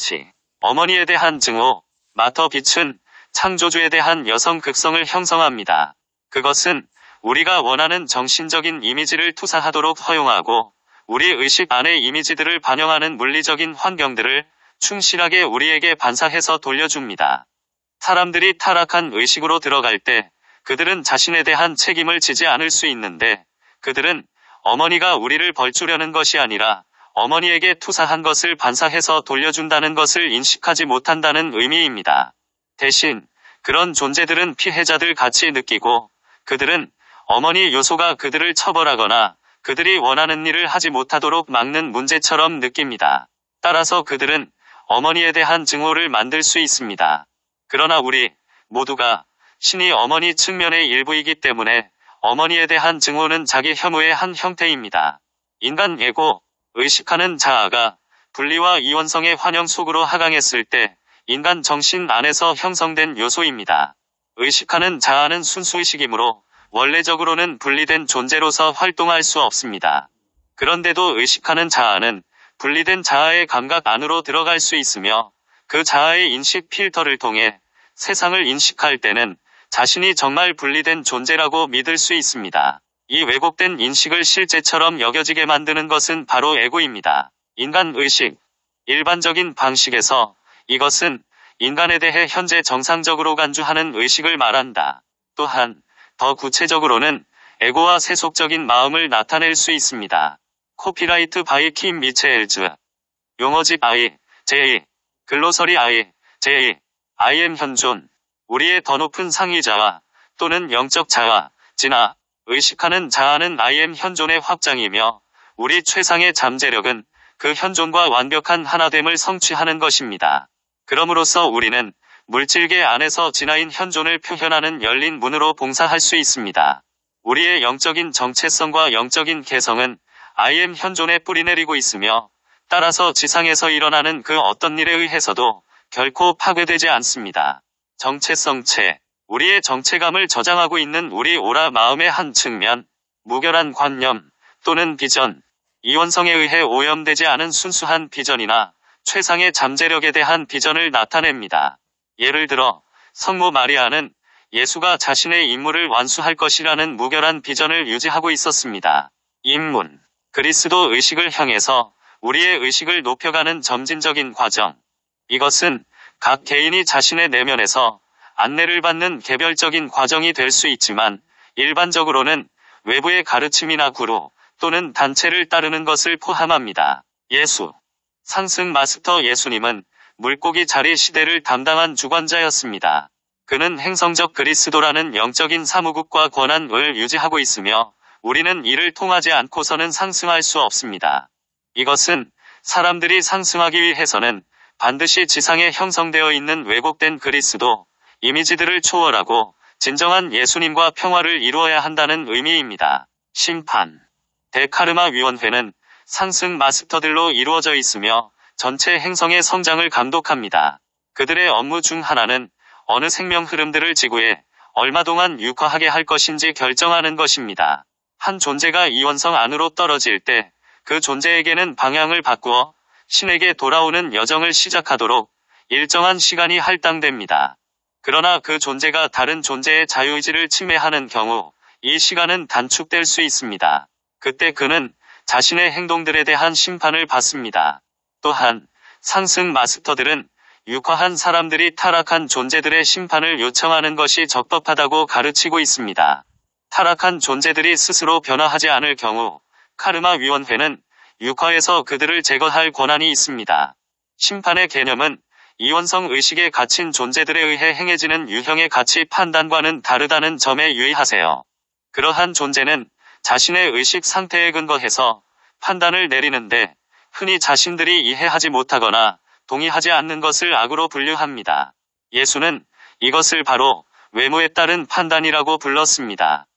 가치, 어머니에 대한 증오, 마터 빛은 창조주에 대한 여성 극성을 형성합니다. 그것은 우리가 원하는 정신적인 이미지를 투사하도록 허용하고 우리 의식 안의 이미지들을 반영하는 물리적인 환경들을 충실하게 우리에게 반사해서 돌려줍니다. 사람들이 타락한 의식으로 들어갈 때 그들은 자신에 대한 책임을 지지 않을 수 있는데 그들은 어머니가 우리를 벌주려는 것이 아니라 어머니에게 투사한 것을 반사해서 돌려준다는 것을 인식하지 못한다는 의미입니다. 대신 그런 존재들은 피해자들 같이 느끼고 그들은 어머니 요소가 그들을 처벌하거나 그들이 원하는 일을 하지 못하도록 막는 문제처럼 느낍니다. 따라서 그들은 어머니에 대한 증오를 만들 수 있습니다. 그러나 우리 모두가 신이 어머니 측면의 일부이기 때문에 어머니에 대한 증오는 자기 혐오의 한 형태입니다. 인간 에고, 의식하는 자아가 분리와 이원성의 환영 속으로 하강했을 때 인간 정신 안에서 형성된 요소입니다. 의식하는 자아는 순수의식이므로 원래적으로는 분리된 존재로서 활동할 수 없습니다. 그런데도 의식하는 자아는 분리된 자아의 감각 안으로 들어갈 수 있으며 그 자아의 인식 필터를 통해 세상을 인식할 때는 자신이 정말 분리된 존재라고 믿을 수 있습니다. 이 왜곡된 인식을 실제처럼 여겨지게 만드는 것은 바로 에고입니다. 인간 의식. 일반적인 방식에서 이것은 인간에 대해 현재 정상적으로 간주하는 의식을 말한다. 또한 더 구체적으로는 에고와 세속적인 마음을 나타낼 수 있습니다. 코피라이트 바이 킴 미체엘즈. 용어집 I, J, 글로서리 I, J, I am 현존. 우리의 더 높은 상위자와 또는 영적 자아, 진화, 의식하는 자아는 I am 현존의 확장이며 우리 최상의 잠재력은 그 현존과 완벽한 하나됨을 성취하는 것입니다. 그럼으로써 우리는 물질계 안에서 진화인 현존을 표현하는 열린 문으로 봉사할 수 있습니다. 우리의 영적인 정체성과 영적인 개성은 I am 현존에 뿌리내리고 있으며 따라서 지상에서 일어나는 그 어떤 일에 의해서도 결코 파괴되지 않습니다. 정체성체. 우리의 정체감을 저장하고 있는 우리 오라 마음의 한 측면, 무결한 관념 또는 비전, 이원성에 의해 오염되지 않은 순수한 비전이나 최상의 잠재력에 대한 비전을 나타냅니다. 예를 들어 성모 마리아는 예수가 자신의 임무를 완수할 것이라는 무결한 비전을 유지하고 있었습니다. 입문. 그리스도 의식을 향해서 우리의 의식을 높여가는 점진적인 과정. 이것은 각 개인이 자신의 내면에서 안내를 받는 개별적인 과정이 될 수 있지만 일반적으로는 외부의 가르침이나 구루 또는 단체를 따르는 것을 포함합니다. 예수. 상승 마스터 예수님은 물고기 자리 시대를 담당한 주관자였습니다. 그는 행성적 그리스도라는 영적인 사무국과 권한을 유지하고 있으며 우리는 이를 통하지 않고서는 상승할 수 없습니다. 이것은 사람들이 상승하기 위해서는 반드시 지상에 형성되어 있는 왜곡된 그리스도, 이미지들을 초월하고 진정한 예수님과 평화를 이루어야 한다는 의미입니다. 심판. 대카르마 위원회는 상승 마스터들로 이루어져 있으며 전체 행성의 성장을 감독합니다. 그들의 업무 중 하나는 어느 생명 흐름들을 지구에 얼마 동안 육화하게 할 것인지 결정하는 것입니다. 한 존재가 이원성 안으로 떨어질 때 그 존재에게는 방향을 바꾸어 신에게 돌아오는 여정을 시작하도록 일정한 시간이 할당됩니다. 그러나 그 존재가 다른 존재의 자유의지를 침해하는 경우 이 시간은 단축될 수 있습니다. 그때 그는 자신의 행동들에 대한 심판을 받습니다. 또한 상승 마스터들은 육화한 사람들이 타락한 존재들의 심판을 요청하는 것이 적법하다고 가르치고 있습니다. 타락한 존재들이 스스로 변화하지 않을 경우 카르마 위원회는 육화에서 그들을 제거할 권한이 있습니다. 심판의 개념은 이원성 의식에 갇힌 존재들에 의해 행해지는 유형의 가치 판단과는 다르다는 점에 유의하세요. 그러한 존재는 자신의 의식 상태에 근거해서 판단을 내리는데 흔히 자신들이 이해하지 못하거나 동의하지 않는 것을 악으로 분류합니다. 예수는 이것을 바로 외모에 따른 판단이라고 불렀습니다.